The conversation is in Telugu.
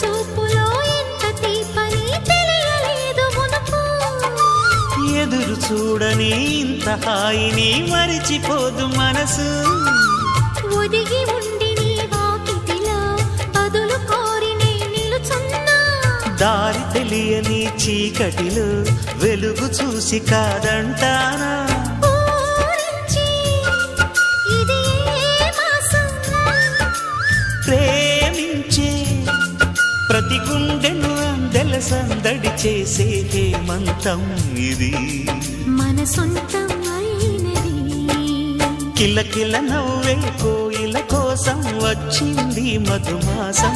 చూపులో ఎంత తీపని తెలియలేదు మునుపు. ఎదురు చూడని ఇంత హాయిని మరిచిపోదు మనసు. ఒదిగి ఉండి నీ వాకిటిలో బదులు కోరి నే నిలుచున్నా. దారి తెలియని చీకటిలో వెలుగు చూసి కాదంటానా. ఊరించి ఇది ఏ మాసం? ప్రేమించే ప్రతి గుండెను అందెల సందడి చేసే హేమంతం ఇది. మన సొంతం అయినది. కిలకిల నవ్వే కోయిల కోసం వచ్చింది మధుమాసం.